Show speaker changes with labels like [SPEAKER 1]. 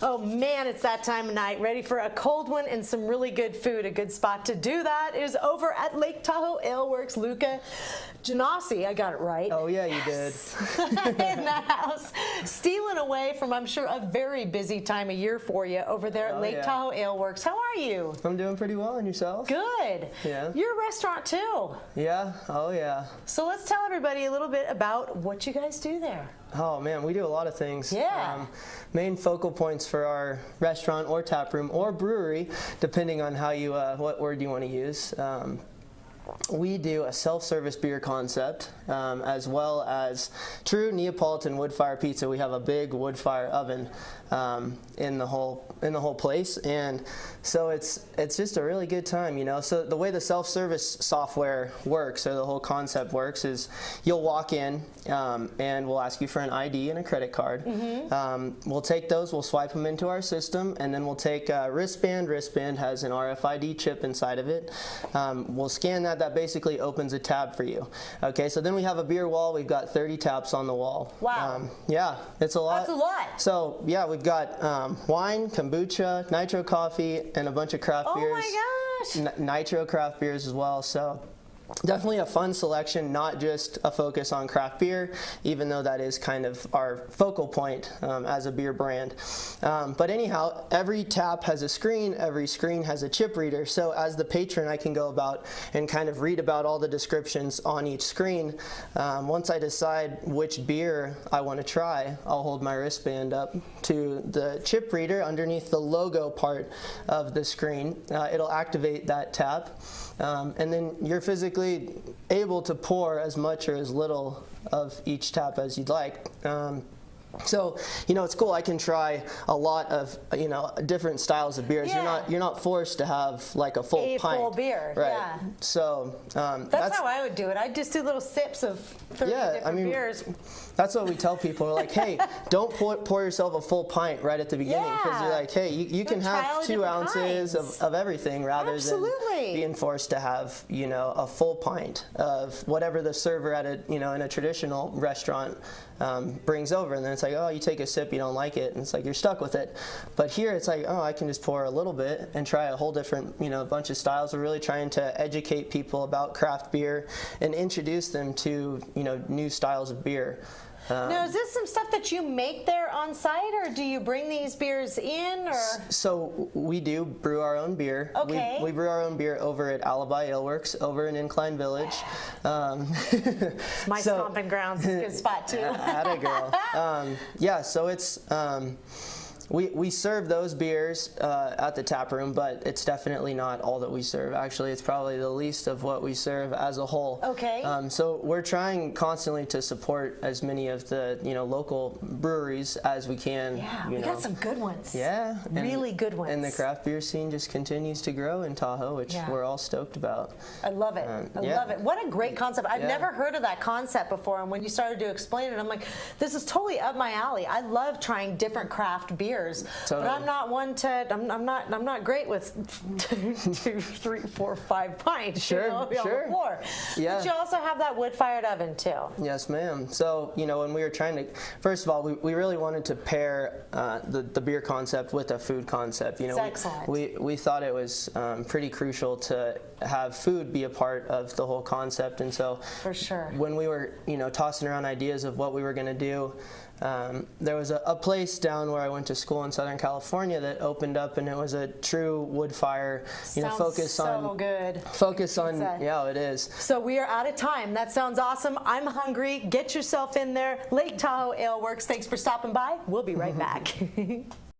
[SPEAKER 1] Oh man, it's that time of night. Ready for a cold one and some really good food. A good spot to do that is over at Lake Tahoe Ale Works. Luca Janasi, I got it right.
[SPEAKER 2] Oh yeah, you did.
[SPEAKER 1] In the house, stealing away from, I'm sure, a very busy time of year for you over there at Lake Tahoe Ale Works. How are you?
[SPEAKER 2] I'm doing pretty well, and yourself?
[SPEAKER 1] Good.
[SPEAKER 2] Yeah.
[SPEAKER 1] You're a restaurant too.
[SPEAKER 2] Yeah. Oh yeah.
[SPEAKER 1] So let's tell everybody a little bit about what you guys do there.
[SPEAKER 2] Oh man, we do a lot of things.
[SPEAKER 1] Yeah.
[SPEAKER 2] Main focal points for our restaurant or tap room or brewery, depending on how you what word you want to use. We do a self-service beer concept, as well as true Neapolitan wood fire pizza. We have a big wood fire oven in the whole place, and so it's just a really good time, you know. So the way the self-service software works, or the whole concept works, is you'll walk in and we'll ask you for an ID and a credit card. Mm-hmm. We'll take those, we'll swipe them into our system, and then we'll take a wristband. Wristband has an RFID chip inside of it. We'll scan that. That basically opens a tab for you. Okay, so then we have a beer wall. We've got 30 taps on the wall.
[SPEAKER 1] Wow.
[SPEAKER 2] Yeah, it's a lot.
[SPEAKER 1] That's a lot.
[SPEAKER 2] So yeah, we've got wine, kombucha, nitro coffee, and a bunch of craft beers.
[SPEAKER 1] Oh my gosh.
[SPEAKER 2] Nitro craft beers as well. So definitely a fun selection, not just a focus on craft beer, even though that is kind of our focal point as a beer brand. But anyhow, every tap has a screen, every screen has a chip reader. So as the patron, I can go about and kind of read about all the descriptions on each screen. Once I decide which beer I want to try, I'll hold my wristband up to the chip reader underneath the logo part of the screen. It'll activate that tap. And then you're physically able to pour as much or as little of each tap as you'd like. So, you know, it's cool. I can try a lot of, you know, different styles of beers.
[SPEAKER 1] Yeah.
[SPEAKER 2] You're not forced to have like a full pint.
[SPEAKER 1] Full beer,
[SPEAKER 2] right?
[SPEAKER 1] yeah.
[SPEAKER 2] So
[SPEAKER 1] that's how I would do it. I'd just do little sips of 30 different beers.
[SPEAKER 2] That's what we tell people. We're like, hey, don't pour yourself a full pint right at the beginning, because you're like, hey, you can have 2 ounces of everything rather than being forced to have, you know, a full pint of whatever the server at a, you know, in a traditional restaurant brings over, and then it's like, oh, you take a sip, you don't like it, and it's like you're stuck with it. But here it's like, oh, I can just pour a little bit and try a whole different, you know, bunch of styles. We're really trying to educate people about craft beer and introduce them to, you know, new styles of beer.
[SPEAKER 1] Now, is this some stuff that you make there on site, or do you bring these beers in? Or
[SPEAKER 2] so we do brew our own beer.
[SPEAKER 1] Okay.
[SPEAKER 2] We brew our own beer over at Alibi Ale Works over in Incline Village.
[SPEAKER 1] My stomping grounds is a good spot too.
[SPEAKER 2] Atta girl. Yeah, so it's we serve those beers at the tap room, but it's definitely not all that we serve. Actually, it's probably the least of what we serve as a whole.
[SPEAKER 1] Okay.
[SPEAKER 2] So we're trying constantly to support as many of the, you know, local breweries as we can.
[SPEAKER 1] Yeah,
[SPEAKER 2] we
[SPEAKER 1] got some good ones.
[SPEAKER 2] Yeah,
[SPEAKER 1] really good ones.
[SPEAKER 2] And the craft beer scene just continues to grow in Tahoe, which we're all stoked about.
[SPEAKER 1] I love it. I love it. What a great concept. I've never heard of that concept before, and when you started to explain it, I'm like, this is totally up my alley. I love trying different craft beers. Totally. But I'm not one to. I'm not great with 2, 3, 4, 5 pints.
[SPEAKER 2] Sure,
[SPEAKER 1] you know, on the floor.
[SPEAKER 2] Yeah.
[SPEAKER 1] But you also have that wood-fired oven too.
[SPEAKER 2] Yes, ma'am. So, you know, when we were trying to, first of all, we really wanted to pair the beer concept with a food concept. You know,
[SPEAKER 1] excellent.
[SPEAKER 2] We thought it was pretty crucial to have food be a part of the whole concept, and so
[SPEAKER 1] for sure,
[SPEAKER 2] when we were, you know, tossing around ideas of what we were going to do. There was a place down where I went to school in Southern California that opened up, and it was a true wood fire, you know, focus on yeah, it is.
[SPEAKER 1] So we are out of time. That sounds awesome. I'm hungry. Get yourself in there. Lake Tahoe Ale Works. Thanks for stopping by. We'll be right back.